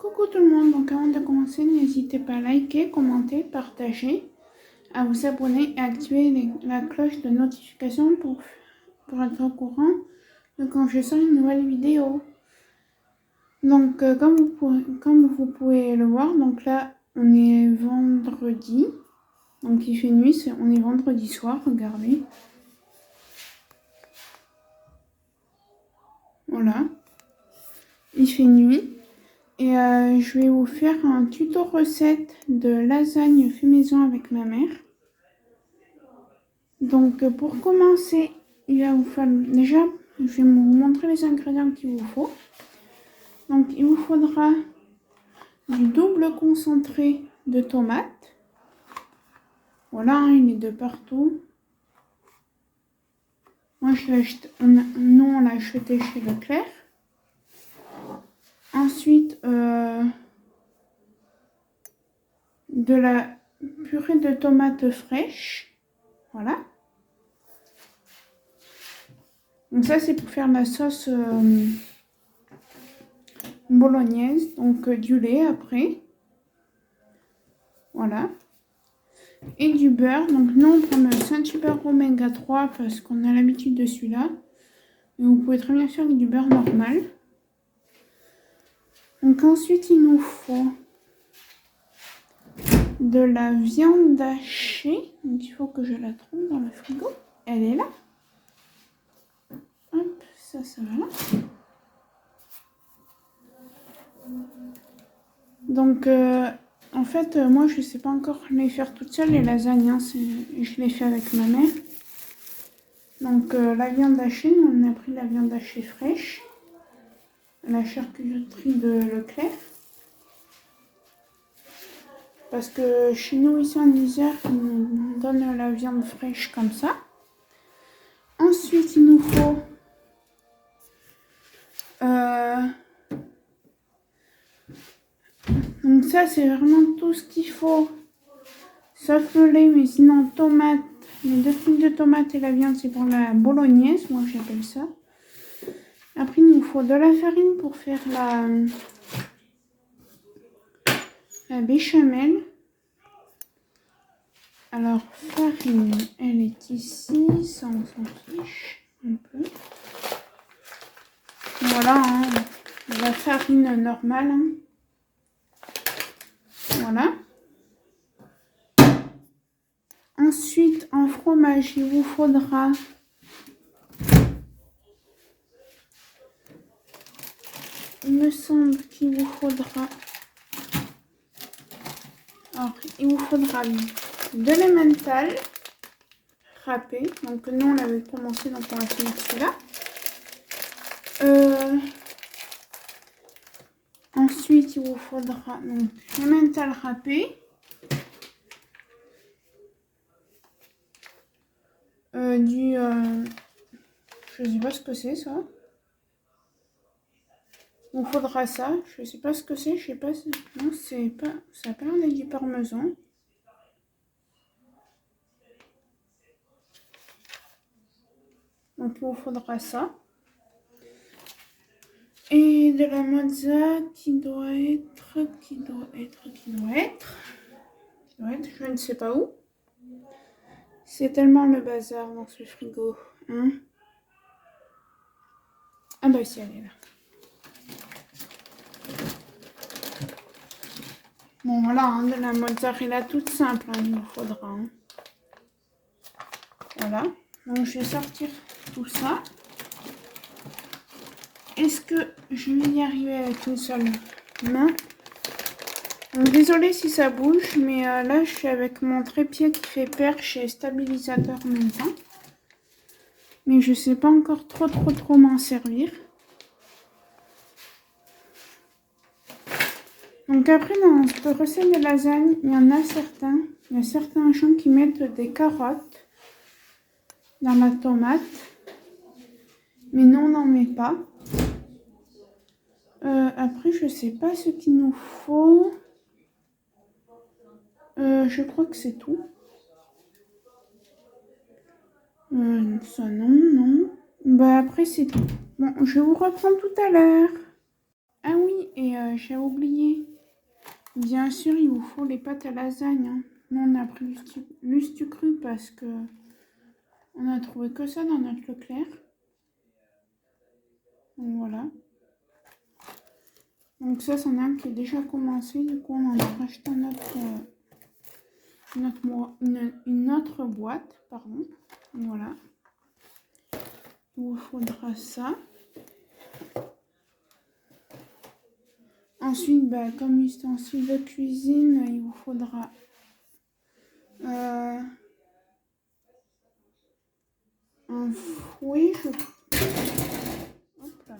Coucou tout le monde, donc avant de commencer, n'hésitez pas à liker, commenter, partager, à vous abonner et activer la cloche de notification pour être au courant de quand je sors une nouvelle vidéo. Donc comme vous pouvez le voir, donc là on est vendredi, donc il fait nuit, on est vendredi soir, regardez. Voilà, il fait nuit. Et je vais vous faire un tuto recette de lasagne fait maison avec ma mère. Donc pour commencer, il va vous falloir déjà, je vais vous montrer les ingrédients qu'il vous faut. Donc il vous faudra du double concentré de tomates. Voilà, hein, il est de partout. Moi nous on l'a acheté chez Leclerc. Ensuite de la purée de tomates fraîches. Voilà. Donc ça c'est pour faire la sauce bolognaise, donc du lait après. Voilà. Et du beurre. Donc nous on prend le Saint-Hubert Oméga 3 parce qu'on a l'habitude de celui-là. Mais vous pouvez très bien faire avec du beurre normal. Donc ensuite il nous faut de la viande hachée. Donc il faut que je la trouve dans le frigo. Elle est là. Hop, ça va là. Donc en fait moi je sais pas encore les faire toute seule les lasagnes, hein, je les fais avec ma mère. Donc la viande hachée, on a pris la viande hachée fraîche, la charcuterie de Leclerc. Parce que chez nous ici en Isère, ils nous donnent la viande fraîche comme ça. Ensuite il nous faut donc ça c'est vraiment tout ce qu'il faut. Sauf le lait, mais sinon tomates, les 2 trucs de tomates et la viande c'est pour la bolognaise, moi j'appelle ça. Après il nous faut de la farine pour faire la béchamel. Alors farine, elle est ici, ça on s'en fiche un peu. Voilà, hein, la farine normale. Hein. Voilà. Ensuite, en fromage, il vous faudra il me semble qu'il vous faudra de l'emmental râpé. Donc nous on l'avait commencé, donc on va finir celui-là. Ensuite, il vous faudra l'emmental râpé. Je sais pas ce que c'est ça. Il vous faudra ça. Je sais pas ce que c'est. Je sais pas. Non, c'est pas. Ça a pas l'air d'être du parmesan. Donc il vous faudra ça. Et de la mozza qui doit être. Je ne sais pas où. C'est tellement le bazar dans ce frigo. Hein. Ah bah si, elle est là. Bon voilà, hein, de la mozzarella toute simple, hein, il nous faudra. Hein. Voilà, donc je vais sortir tout ça. Est-ce que je vais y arriver avec une seule main? Donc désolée si ça bouge, mais là je suis avec mon trépied qui fait perche et stabilisateur en même temps. Mais je sais pas encore trop m'en servir. Donc après dans cette recette de lasagne, il y a certains gens qui mettent des carottes dans la tomate. Mais non, on n'en met pas. Après, je sais pas ce qu'il nous faut. Je crois que c'est tout. Ça, non. Bah après, c'est tout. Bon, je vous reprends tout à l'heure. Ah oui, et j'ai oublié. Bien sûr, il vous faut les pâtes à lasagne. Hein. Nous, on a pris l'Ustucru parce que on a trouvé que ça dans notre Leclerc. Donc voilà. Donc ça, c'en est un qui est déjà commencé. Du coup, on en a racheté une autre boîte. Pardon. Voilà. Il vous faudra ça. Ensuite, comme ustensile de cuisine, il vous faudra un fouet. Hop là.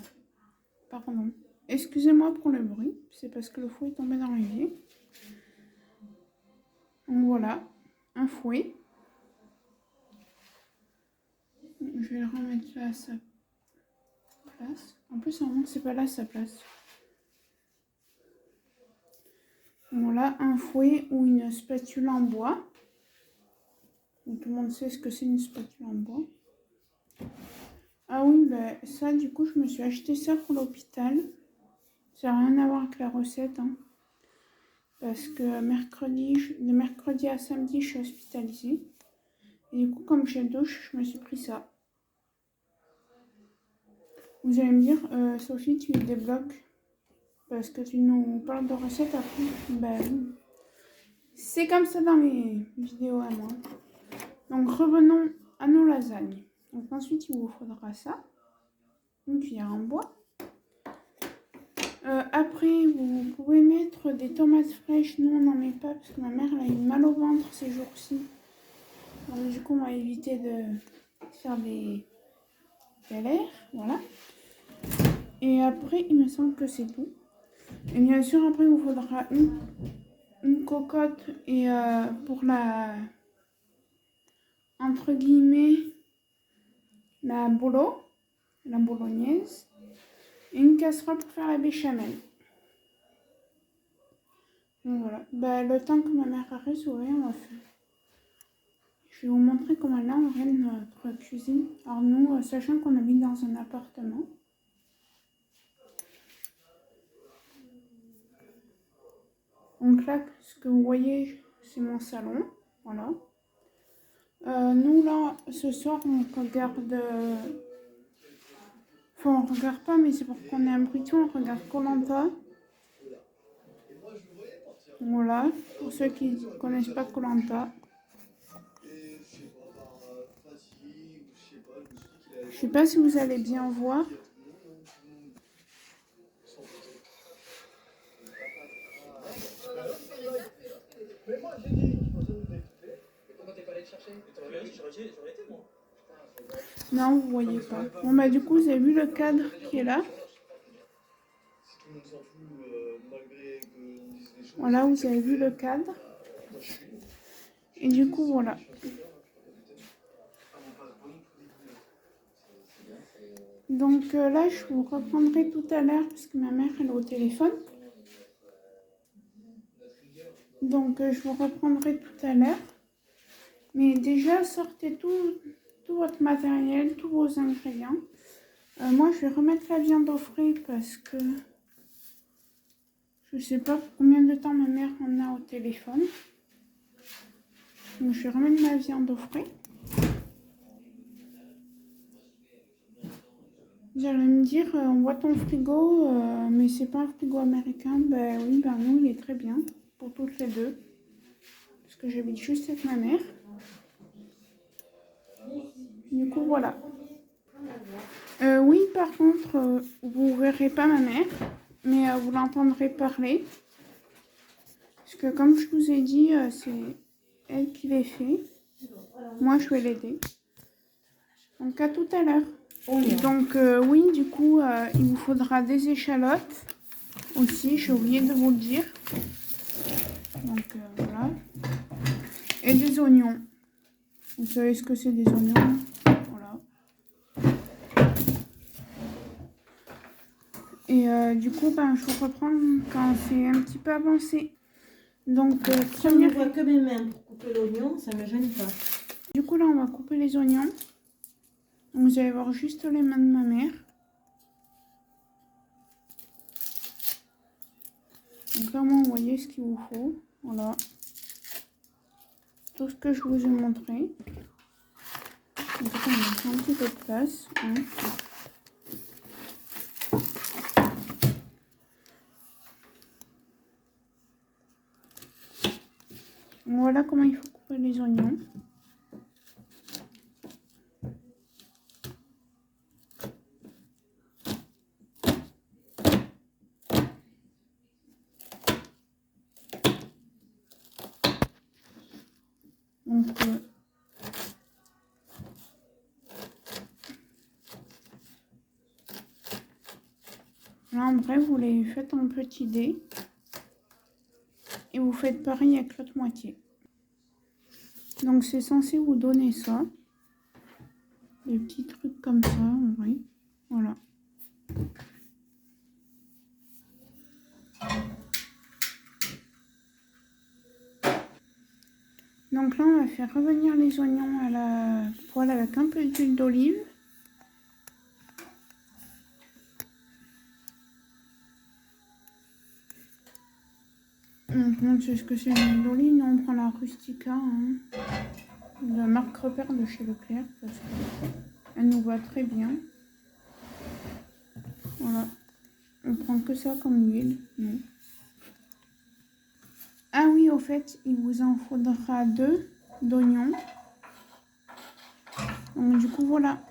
Pardon. Excusez-moi pour le bruit. C'est parce que le fouet est tombé dans l'évier. Donc voilà. Un fouet. Je vais le remettre là à sa place. En plus, normalement, c'est pas là sa place. Voilà, un fouet ou une spatule en bois. Donc, tout le monde sait ce que c'est une spatule en bois. Ah oui, ça, du coup, je me suis acheté ça pour l'hôpital. Ça n'a rien à voir avec la recette. Hein. Parce que de mercredi à samedi, je suis hospitalisée. Et du coup, comme j'ai le dos, je me suis pris ça. Vous allez me dire, Sophie, tu débloques parce que tu nous parles de recettes après. Oui. C'est comme ça dans mes vidéos à moi. Donc revenons à nos lasagnes. Donc ensuite, il vous faudra ça. Une cuillère en bois. Après, vous pouvez mettre des tomates fraîches. Nous, on n'en met pas parce que ma mère elle a eu mal au ventre ces jours-ci. Donc du coup, on va éviter de faire des galères. Voilà. Et après, il me semble que c'est tout. Et bien sûr, après, il vous faudra une cocotte et pour la, entre guillemets, la bolognaise. Et une casserole pour faire la béchamel. Donc voilà. Le temps que ma mère arrête s'ouvrir, on va faire. Je vais vous montrer comment là on règle notre cuisine. Alors nous, sachant qu'on habite dans un appartement. Donc là, ce que vous voyez, c'est mon salon. Voilà. Nous là, ce soir, on regarde... Enfin, on regarde pas, mais c'est pour qu'on ait un bruit, on regarde koh. Voilà, pour ceux qui ne connaissent pas koh. Je sais pas si vous allez bien voir. Non, vous voyez pas. Bon du coup, vous avez vu le cadre qui est là. Voilà, vous avez vu le cadre. Et du coup, voilà. Donc là, je vous reprendrai tout à l'heure parce que ma mère elle est au téléphone. Donc je vous reprendrai tout à l'heure. Mais déjà, sortez tout votre matériel, tous vos ingrédients. Moi, je vais remettre la viande au frais parce que je sais pas combien de temps ma mère en a au téléphone. Donc je vais remettre ma viande au frais. Vous allez me dire, on voit ton frigo, mais c'est pas un frigo américain. Oui, nous, il est très bien pour toutes les deux. Parce que j'habite juste avec ma mère. Du coup, voilà. Oui, par contre, vous verrez pas ma mère, mais vous l'entendrez parler. Parce que comme je vous ai dit, c'est elle qui les fait. Moi, je vais l'aider. Donc, à tout à l'heure. Donc, oui, du coup, il vous faudra des échalotes aussi. J'ai oublié de vous le dire. Donc, voilà. Et des oignons. Vous savez ce que c'est des oignons? Voilà. Et du coup, je vous reprends quand c'est un petit peu avancé. Donc, si on ne voit que mes mains pour couper l'oignon, ça ne me gêne pas. Du coup, là, on va couper les oignons. Donc, vous allez voir juste les mains de ma mère. Donc là, vous voyez ce qu'il vous faut. Voilà. Tout ce que je vous ai montré. Donc, on va faire un petit peu de place. Hein. Voilà comment il faut couper les oignons. Donc, là, en vrai, vous les faites en petits dés. Et vous faites pareil avec l'autre moitié. Donc, c'est censé vous donner ça. Des petits trucs comme ça, en vrai. Voilà. Donc là, on va faire revenir les oignons à la poêle avec un peu d'huile d'olive. Donc, je montre ce que c'est l'huile d'olive. Nous, on prend la Rustica, hein, de marque Repère de chez Leclerc, parce qu'elle nous va très bien. Voilà. On prend que ça comme huile. Non. Ah oui, au fait, il vous en faudra 2 d'oignons. Donc, du coup, voilà.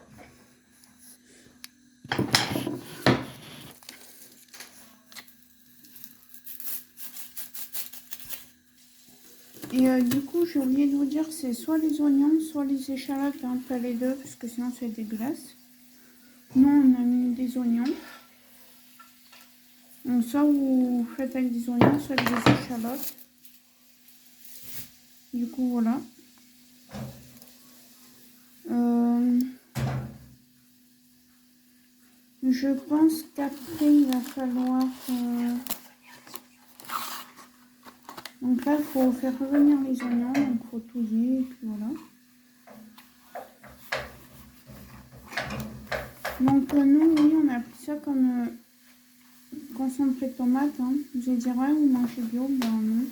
Et du coup, j'ai oublié de vous dire, c'est soit les oignons, soit les échalotes, hein, pas les deux, parce que sinon c'est dégueulasse. Nous, on a mis des oignons. Donc soit vous faites avec des oignons, soit avec des échalotes. Du coup, voilà. Je pense qu'après, il va falloir... Donc là, il faut faire revenir les oignons, donc il faut touiller, et puis voilà. Donc nous, oui, on a pris ça comme concentré de tomate. Hein. Vous allez dire, ouais, vous mangez bio, ben non.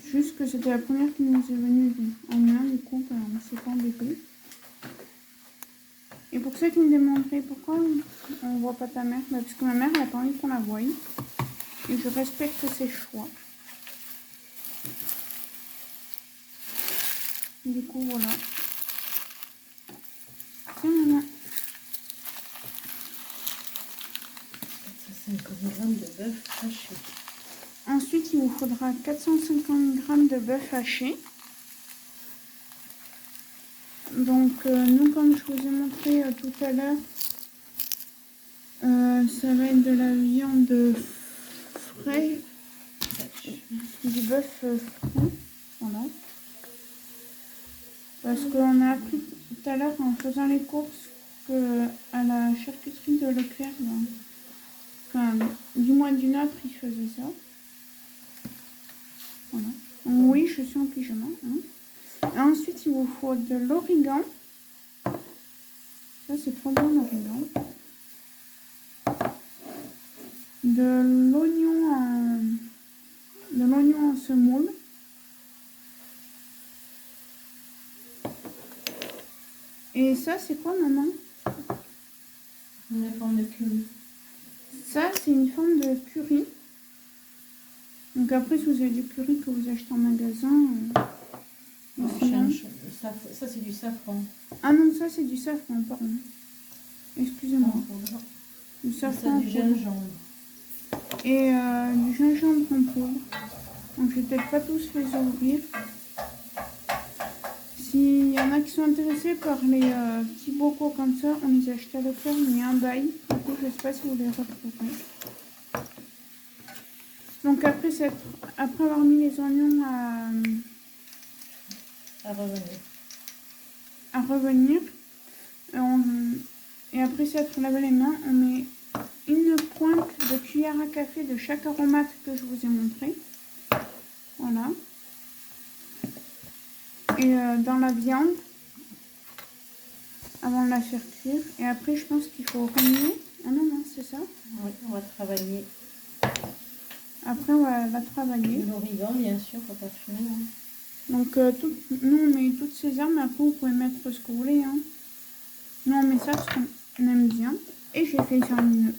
Juste que c'était la première qui nous est venue en main, du coup, ben, on s'est pas embêté. Et pour ceux qui me demanderaient pourquoi on ne voit pas ta mère, ben parce que ma mère n'a pas envie qu'on la voie. Et je respecte ses choix. Du coup, voilà. Tiens, maman. 450 g de bœuf haché. Ensuite, il vous faudra 450 g de bœuf haché. Donc, nous, comme je vous ai montré tout à l'heure, ça va être de la viande frais, du bœuf frais. Voilà. Parce qu'on a appris tout à l'heure en faisant les courses que à la charcuterie de Leclerc, enfin, du moins du nôtre, ils faisaient ça. Voilà. Donc, oui, je suis en pyjama. Hein. Et ensuite, il vous faut de l'origan. Ça, c'est trop bon, l'origan. De l'oignon en semoule. Et ça, c'est quoi, maman? Une forme de curry. Ça, c'est une forme de curry. Donc après, si vous avez du curry que vous achetez en magasin... Ça, c'est du safran. Ah non, ça, c'est du safran, pardon. Excusez-moi. Du safran. Du gingembre. Et du gingembre en poudre. Donc, je vais peut-être pas tous les ouvrir. S'il y en a qui sont intéressés par les petits bocaux comme ça, on les achète à Leclerc, mais il y a un bail. Du coup, je ne sais pas si vous les retrouverez. Donc après, après avoir mis les oignons à revenir, et après s'être lavé les mains, on met une pointe de cuillère à café de chaque aromate que je vous ai montré. Voilà. Et dans la viande, avant de la faire cuire. Et après, je pense qu'il faut remuer. Ah non, non, c'est ça. Oui, on va travailler Après, on va la travailler. De l'origan, bien sûr, faut pas fumer. Hein. Donc, nous, on met toutes ces herbes, mais après, vous pouvez mettre ce que vous voulez. Hein. Nous, on met ça parce qu'on aime bien. Et j'ai fait sur une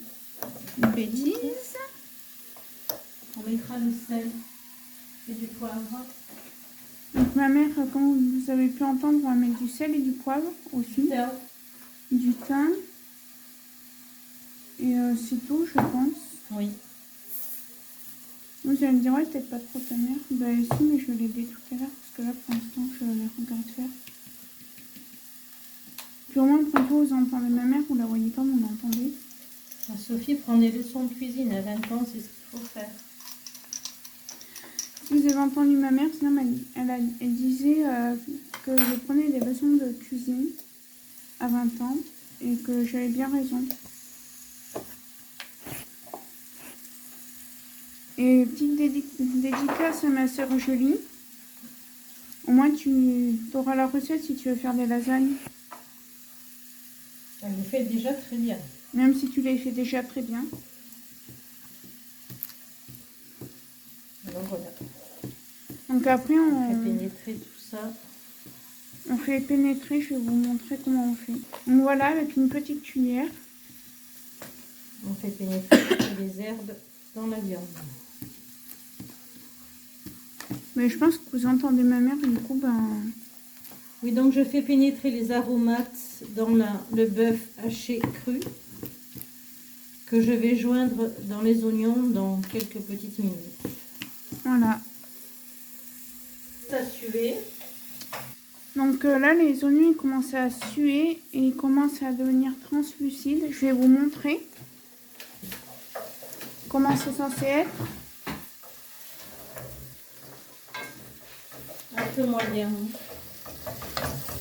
bêtise. On mettra le sel et du poivre. Donc, ma mère, comme vous avez pu entendre, on va mettre du sel et du poivre aussi. Du thym. Et c'est tout, je pense. Oui. Vous allez me dire, ouais, peut-être pas trop ta mère. Bah si, mais je vais l'aider tout à l'heure, parce que là, pour l'instant, je la regarde faire. Puis au moins, quand vous entendez ma mère, vous la voyez pas, vous l'entendez. Sophie prend des leçons de cuisine à 20 ans, c'est ce qu'il faut faire. Si vous avez entendu ma mère, sinon elle disait que je prenais des leçons de cuisine à 20 ans et que j'avais bien raison. Et petite dédicace à ma sœur Julie. Au moins, tu auras la recette si tu veux faire des lasagnes. Elle le fait déjà très bien. Même si tu les fais déjà très bien. Donc voilà. Donc après, On fait pénétrer tout ça. On fait pénétrer, je vais vous montrer comment on fait. Donc voilà, avec une petite cuillère. On fait pénétrer les herbes dans la viande. Mais je pense que vous entendez ma mère, du coup, ben... Oui, donc je fais pénétrer les aromates dans le bœuf haché cru que je vais joindre dans les oignons dans quelques petites minutes. Voilà. Ça suer. Donc là, les oignons, ils commencent à suer et ils commencent à devenir translucides. Je vais vous montrer comment c'est censé être. Un peu moyen.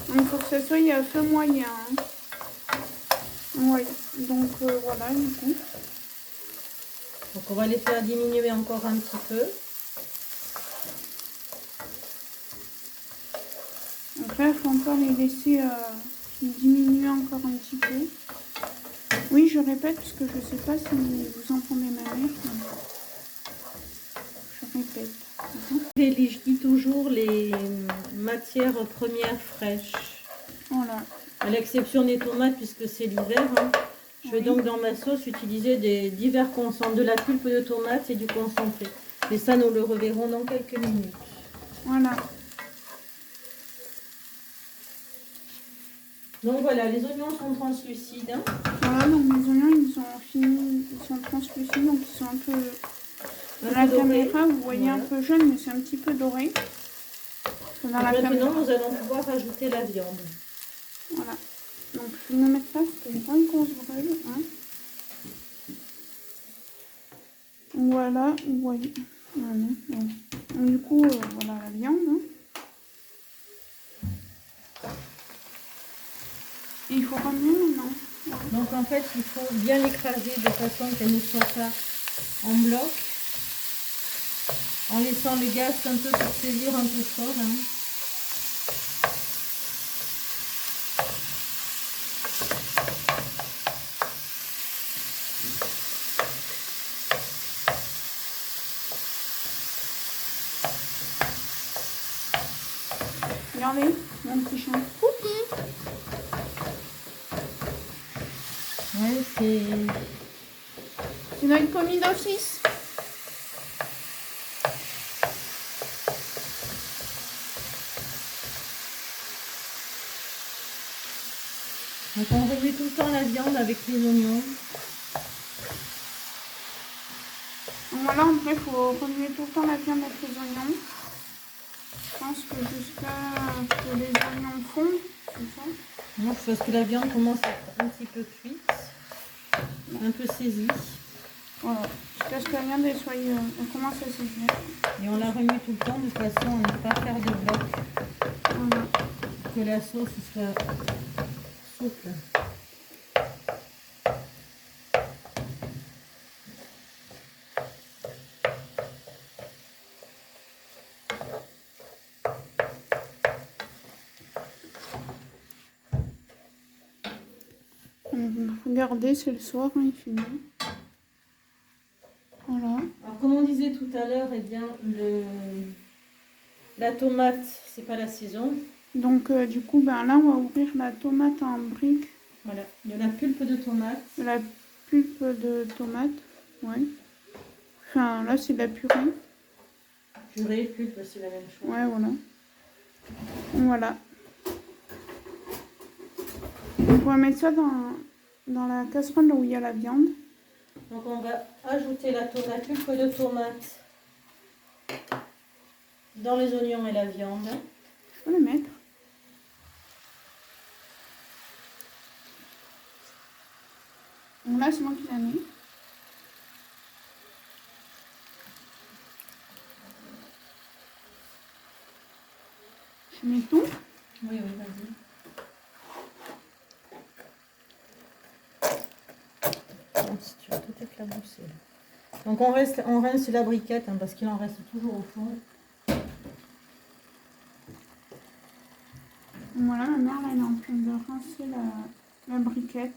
Donc pour que ce soit, il y a feu moyen. Hein. Oui, donc voilà, du coup. Donc on va les faire diminuer encore un petit peu. Donc là, il faut encore les laisser diminuer encore un petit peu. Oui, je répète, parce que je ne sais pas si vous entendez ma mère. Je répète. Et je dis toujours les matières premières fraîches. Voilà. À l'exception des tomates, puisque c'est l'hiver. Hein. Je vais donc dans ma sauce utiliser des divers concentrés, de la pulpe de tomate et du concentré. Et ça, nous le reverrons dans quelques minutes. Voilà. Donc voilà, les oignons sont translucides. Hein. Voilà, donc les oignons, ils sont finis, ils sont translucides, donc ils sont un peu... Dans la caméra, vous voyez un peu jaune, mais c'est un petit peu doré. Maintenant, nous allons pouvoir ajouter la viande. Voilà. Donc, je vais me mettre ça, parce que j'ai pas une grosse brûle. Hein. Voilà, vous voyez. Voilà. Donc, du coup, voilà la viande. Hein. Et il faut ramener maintenant. Voilà. Donc en fait, il faut bien l'écraser de façon qu'elle ne soit pas en bloc. En laissant le gaz un peu pour saisir un peu fort. Hein. Regardez, mon petit chien. Coucou. Ouais, C'est notre commis d'office. Donc on remet tout le temps la viande avec les oignons. Donc voilà, après, il faut remuer tout le temps la viande avec les oignons. Je pense que jusqu'à ce que les oignons fondent, c'est ça. Non, parce que la viande commence à être un petit peu cuite, un peu saisie. Voilà, jusqu'à ce que la viande soit, elle commence à saisir. Et on la remue tout le temps de façon à ne pas faire de bloc. Voilà. Que la sauce soit souple. Regardez, c'est le soir, hein, il finit. Voilà. Alors comme on disait tout à l'heure, eh bien, la tomate, c'est pas la saison. Donc, du coup, ben là, on va ouvrir la tomate en briques. Voilà, de la pulpe de tomate. De la pulpe de tomate, ouais. Enfin, là, c'est de la purée. Purée, pulpe, c'est la même chose. Ouais, voilà. Voilà. Donc, on va mettre ça dans la casserole où il y a la viande. Donc, on va ajouter la pulpe de tomate dans les oignons et la viande. Je peux le mettre. Donc là, c'est moi qui la mets. Je mets tout. Oui, vas-y. Bon, si tu vas tout éclabousser. Donc on rince la briquette hein, parce qu'il en reste toujours au fond. Voilà, ma mère, là, elle est en train de rincer la briquette.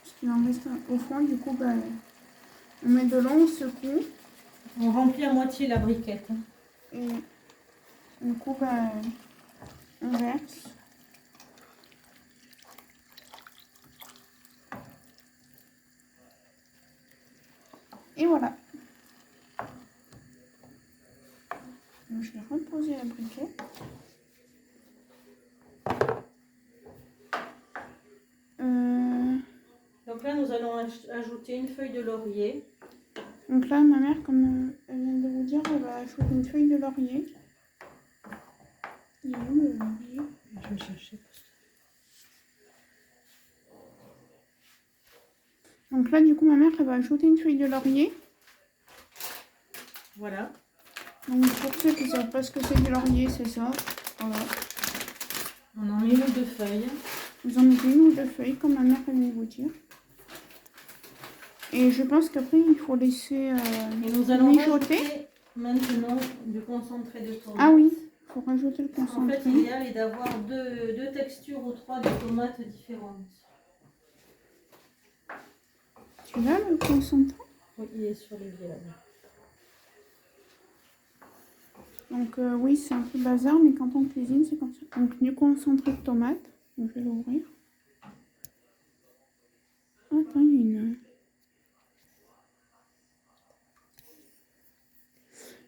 Parce qu'il en reste au fond. Du coup, bah, on met de l'eau, on secoue. On remplit à moitié la briquette. Hein. Et du coup, bah, on verse. Et voilà. Donc, je vais reposer la briquette. Donc là, nous allons ajouter une feuille de laurier. Donc là, ma mère, comme elle vient de vous dire, elle va ajouter une feuille de laurier. Il est où le laurier? Je vais chercher. Donc là, du coup, ma mère, elle va ajouter une feuille de laurier. Voilà. Donc pour ceux qui ne savent pas ce que c'est du laurier, c'est ça. Voilà. On en met une ou deux feuilles. Vous en mettez une ou deux feuilles, comme ma mère vient de vous dire. Et je pense qu'après, il faut laisser et nous allons mijoter. Rajouter maintenant du concentré de tomate. Ah oui, il faut rajouter le concentré. En fait, l'idéal est d'avoir deux textures ou trois de tomates différentes. Tu l'as, le concentré? Oui, il est sur l'évier là-bas. Donc oui, c'est un peu bazar, mais quand on cuisine, c'est comme ça. Donc du concentré de tomate. Donc, je vais l'ouvrir. Attends, il y a une...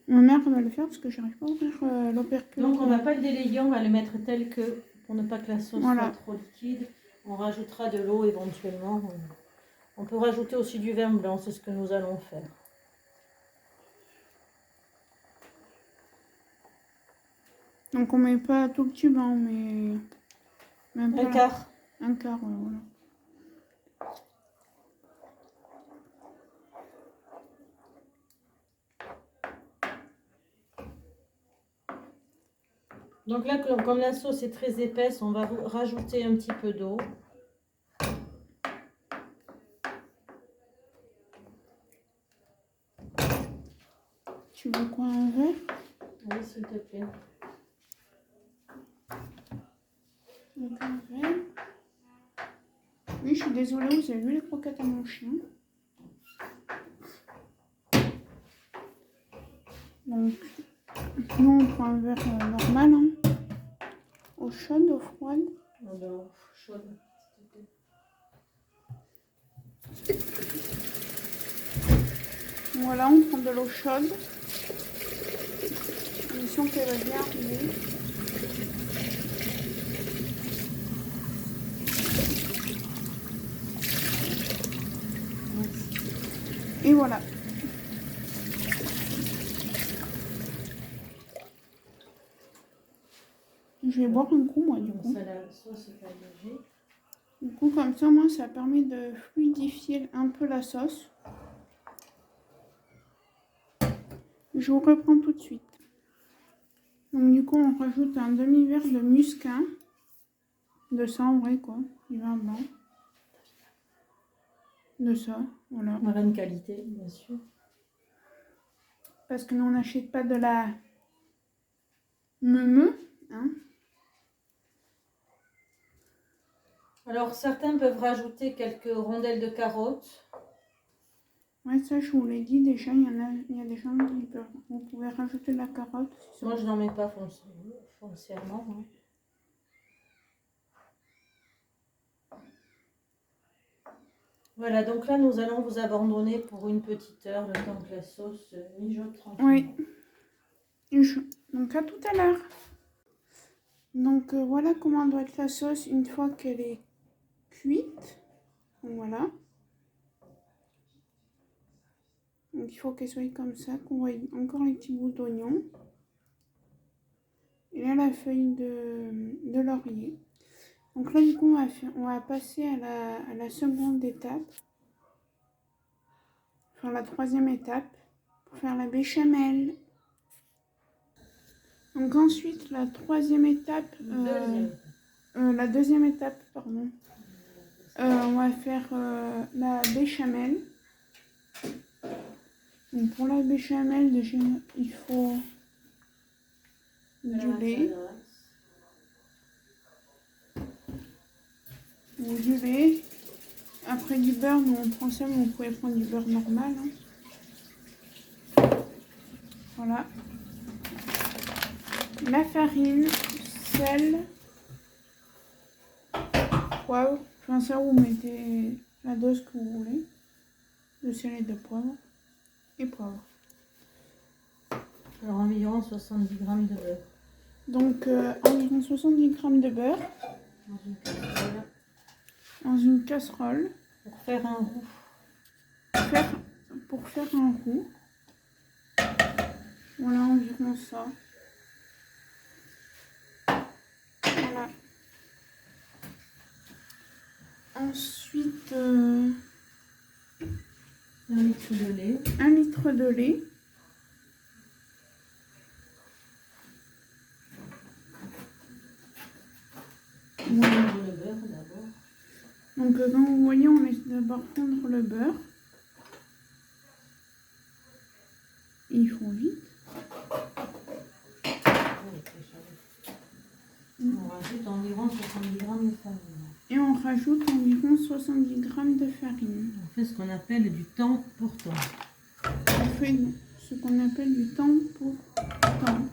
Ma mère va le faire parce que j'arrive pas à ouvrir l'opercule. Donc on va pas le délayer, on va le mettre tel que, pour ne pas que la sauce soit trop liquide. On rajoutera de l'eau éventuellement. On peut rajouter aussi du vin blanc, c'est ce que nous allons faire. Donc on met pas tout le tube, hein, on met même pas un quart. Un quart, voilà. Donc là, comme la sauce est très épaisse, on va rajouter un petit peu d'eau. Tu veux quoi, un verre? Oui, s'il te plaît. Donc un verre. Oui, je suis désolée, vous avez vu les croquettes à mon chien. Donc, nous on prend un verre normal, hein. Eau chaude, eau froide. Non, chaude. Voilà, on prend de l'eau chaude. Condition qu'elle va bien arriver. Et voilà. Je vais boire un coup, moi, du coup. Ça, la sauce est allégée. Du coup, comme ça, moi, ça permet de fluidifier un peu la sauce. Je vous reprends tout de suite. Donc, du coup, on rajoute un demi-verre de muscat. De ça, en vrai, quoi. Du vin blanc. De ça, voilà. Un vin de qualité, bien sûr. Parce que nous, on n'achète pas de la meumeu, hein. Alors, certains peuvent rajouter quelques rondelles de carottes. Ouais, ça, je vous l'ai dit déjà, il y a des gens qui peuvent. Vous pouvez rajouter la carotte. Moi, je n'en mets pas foncièrement. Hein. Voilà, donc là, nous allons vous abandonner pour une petite heure, le temps que la sauce mijote tranquillement. Oui. Donc, à tout à l'heure. Donc, voilà comment doit être la sauce une fois qu'elle est cuite. Donc, voilà. Donc, il faut qu'elle soit comme ça, qu'on voit encore les petits bouts d'oignon. Et là, la feuille de laurier. Donc là, du coup, on va passer à la seconde étape. Enfin, la troisième étape. Pour faire la béchamel. Donc ensuite, la troisième étape. La deuxième étape, pardon. On va faire la béchamel. Donc pour la béchamel, déjà, il faut du lait. Donc, du lait. Après du beurre, nous on prend ça, mais vous pouvez prendre du beurre normal. Hein. Voilà. La farine, sel, poivre. Enfin ça, vous mettez la dose que vous voulez. De sel et de poivre. Et poivre. Alors environ 70 g de beurre. Donc environ 70 g de beurre. Dans une casserole. Dans une casserole. Pour faire un roux. Pour faire un roux. Voilà, environ ça. Voilà. Ensuite, 1 litre de lait. 1 litre de lait. Voilà. Le beurre d'abord. Donc, comme vous voyez, on laisse d'abord fondre le beurre. Et il faut vite. On rajoute environ 70 g de farine. Et on rajoute environ 70 g de farine. On fait ce qu'on appelle du temps pour temps. On fait ce qu'on appelle du temps pour temps.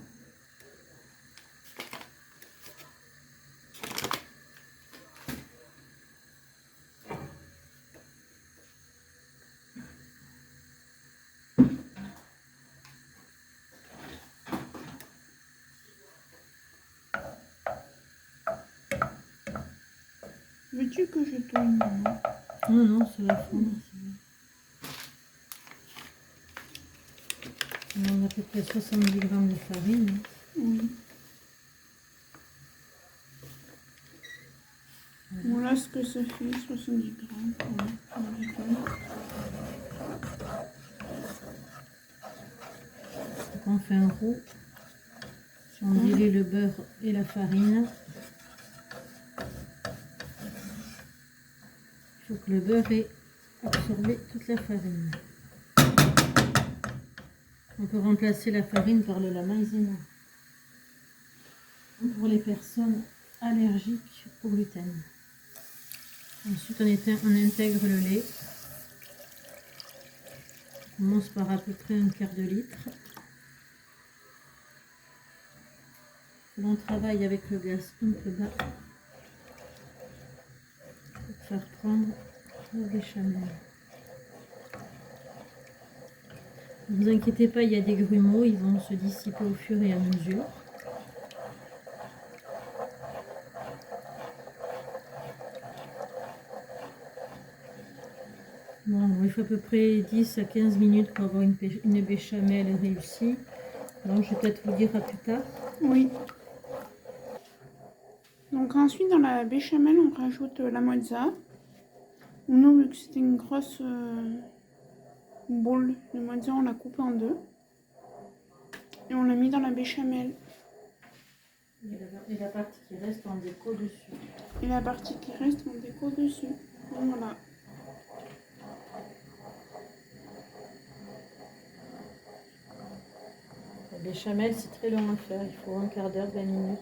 Veux-tu que je te maman? Non, non, c'est la fondre. On a à peu près 70 g de farine. Oui. Voilà ce que ça fait, 70 g. Voilà. Donc on fait un roux. On dilue le beurre et la farine. Il faut que le beurre ait absorbé toute la farine. On peut remplacer la farine par le maïzena. Pour les personnes allergiques au gluten. Ensuite, on intègre le lait. On commence par à peu près un quart de litre. On travaille avec le gaz un peu bas pour faire prendre la béchamel. Ne vous inquiétez pas, il y a des grumeaux, ils vont se dissiper au fur et à mesure. Bon, il faut à peu près 10 à 15 minutes pour avoir une béchamel réussie. Donc je vais peut-être vous dire à plus tard. Oui. Donc ensuite, dans la béchamel, on rajoute la mozza. Nous, vu que c'était une grosse boule de mozza, on la coupe en deux. Et on l'a mis dans la béchamel. Et la partie qui reste en déco dessus. Et la partie qui reste en déco dessus. Donc voilà. La béchamel, c'est très long à faire. Il faut un quart d'heure, 20 minutes.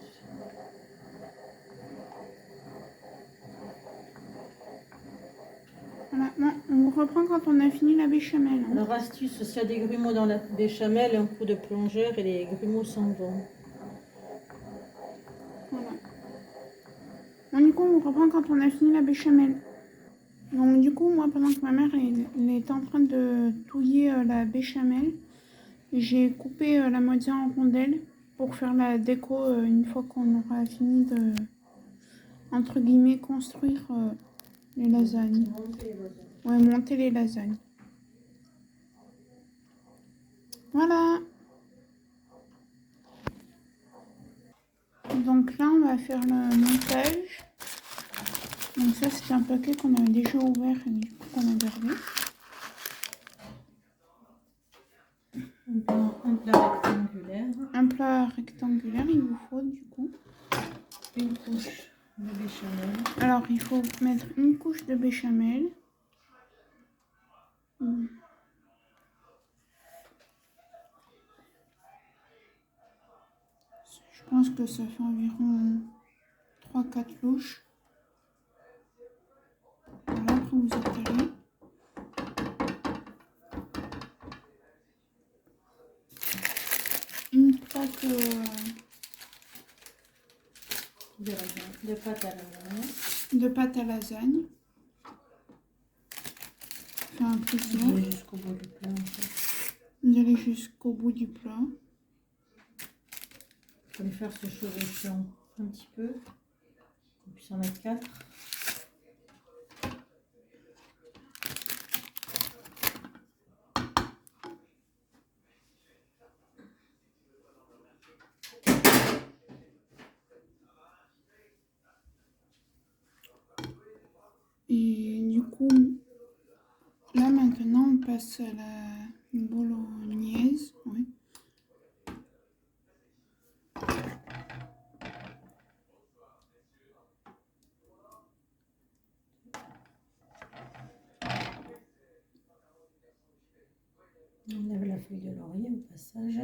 Voilà. Non, on on reprend quand on a fini la béchamel. Hein. Alors, astuce, s'il y a des grumeaux dans la béchamel, un coup de plongeur et les grumeaux s'en vont. Voilà. Bon, du coup, on reprend quand on a fini la béchamel. Donc, du coup, moi, pendant que ma mère elle est en train de touiller la béchamel, j'ai coupé la moitié en rondelles pour faire la déco une fois qu'on aura fini de, entre guillemets, construire les lasagnes. Ouais, monter les lasagnes. Voilà. Donc là, on va faire le montage. Donc ça, c'est un paquet qu'on avait déjà ouvert et du coup qu'on a gardé. Un plat rectangulaire. Un plat rectangulaire, il vous faut du coup. Une couche de béchamel. Alors, il faut mettre une couche de béchamel. Je pense que ça fait environ 3-4 louches. Voilà, après vous étalez. Une plaque de pâte à lasagne. de pâte à lasagne. Enfin, plusieurs. Vous allez jusqu'au bout du plat. En fait. Vous allez jusqu'au bout du plat. Vous allez faire ce chevauchant un petit peu. On puisse en mettre 4. Et du coup, là maintenant, on passe à la bolognaise. Ouais. On lève la feuille de laurier au passage.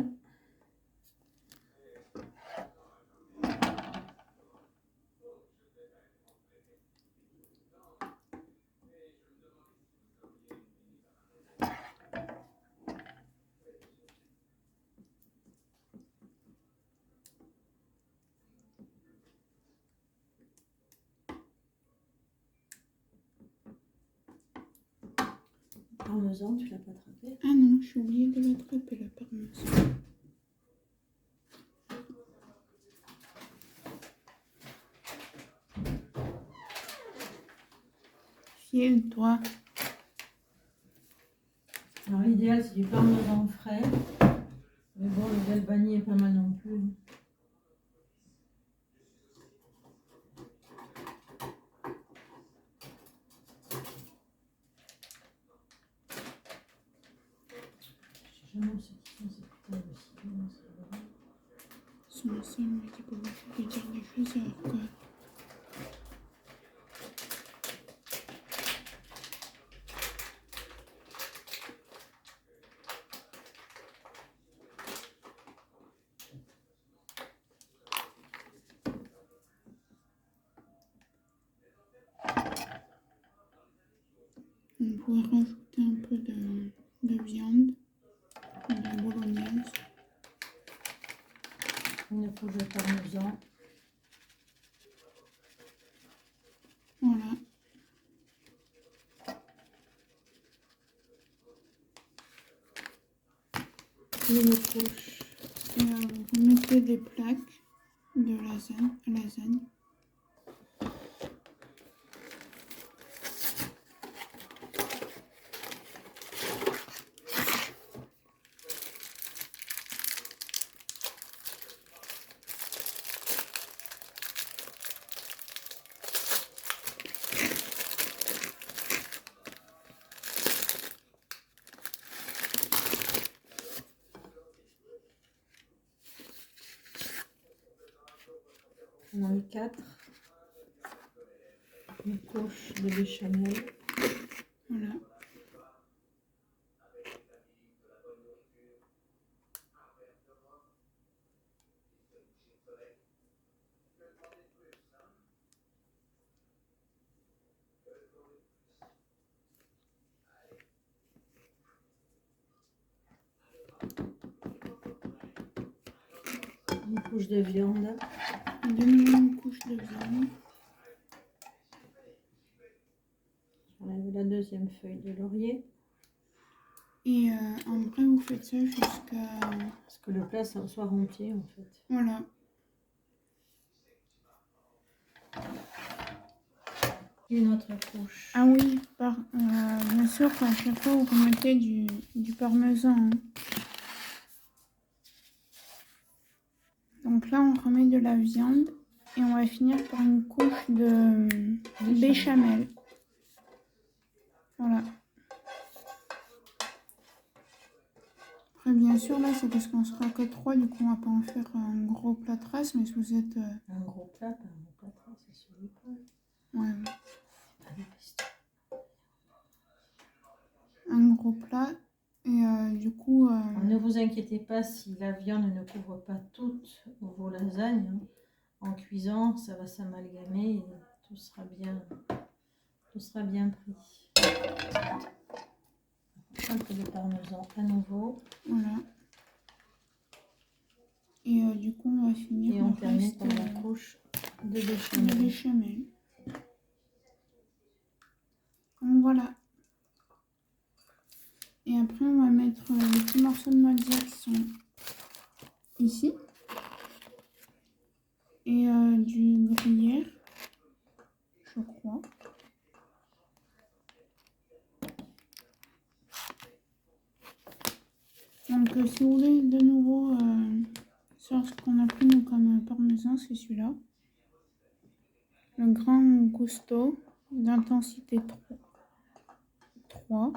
Parmesan, tu l'as pas attrapé? Ah non, j'ai oublié de l'attraper le parmesan. File-toi. Alors l'idéal c'est du parmesan frais. Mais bon, le galbani est pas mal non plus. Je sais jamais où c'est qu'ils sont ces putains de ciseaux. Son seul m'a dit pour lui dire des choses alors que... On pourrait rajouter un peu de viande, de bolognaise. Une couche de parmesan. Voilà. Une couche. Et vous mettez des plaques de lasagne. On en a mis 4. Une couche de béchamel. Voilà. couche de viande. Demi couche de viande. J'enlève la deuxième feuille de laurier. Et en vrai, vous faites ça jusqu'à... Parce que le plat soit rentier en fait. Voilà. Une autre couche. Ah oui, bien sûr, à chaque fois, vous remettez du parmesan. Hein. Donc là, on remet de la viande et on va finir par une couche de béchamel. Voilà. Après, bien sûr, là, c'est parce qu'on sera que 3, du coup, on va pas en faire un gros plat de race, mais si vous êtes... Un gros plat, pas un gros plat de race, c'est sur le plat. Ouais. C'est pas des restos. Un gros plat. Et du coup... Ne vous inquiétez pas si la viande ne couvre pas toutes vos lasagnes. Hein. En cuisant, ça va s'amalgamer et tout sera bien pris. Un peu de parmesan à nouveau. Voilà. Et du coup, on va finir. Et on termine par la couche de béchamel. Donc voilà. Et après, on va mettre les petits morceaux de mozza qui sont ici. Et du gruyère, je crois. Donc si vous voulez de nouveau savoir ce qu'on a pris nous comme parmesan, c'est celui-là. Le Grand Gusto d'intensité 3.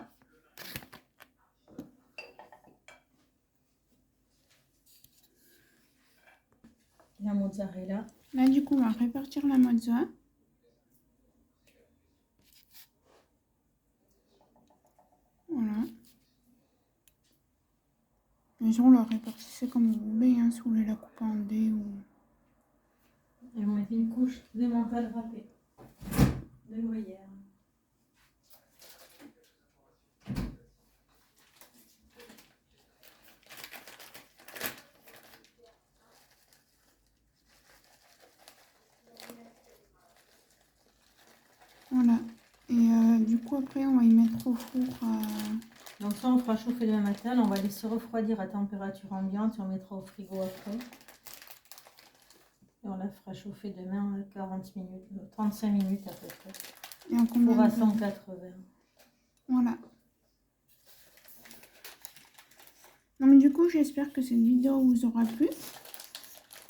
La mozzarella. Là du coup on va répartir la mozza. Voilà. Bien sûr, on la répartissez comme vous voulez, hein, si vous voulez la couper en dés ou... Et on met une couche de mental râpé de gruyère. Voilà. Et du coup après on va y mettre au four. Donc ça on fera chauffer demain matin, on va laisser refroidir à température ambiante et on mettra au frigo après. Et on la fera chauffer demain à 40 minutes, 35 minutes à peu près. Et en combien Four à de temps? 180. Voilà. Donc du coup j'espère que cette vidéo vous aura plu.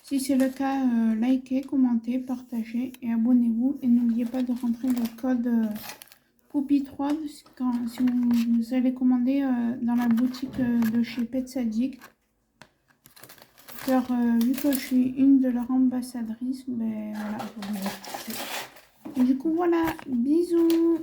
Si c'est le cas, likez, commentez, partagez et abonnez-vous. Et n'oubliez pas de rentrer le code Poupy3 si vous allez commander dans la boutique de chez Petsadik. Car vu que je suis une de leurs ambassadrices, ben voilà. Et du coup voilà, bisous.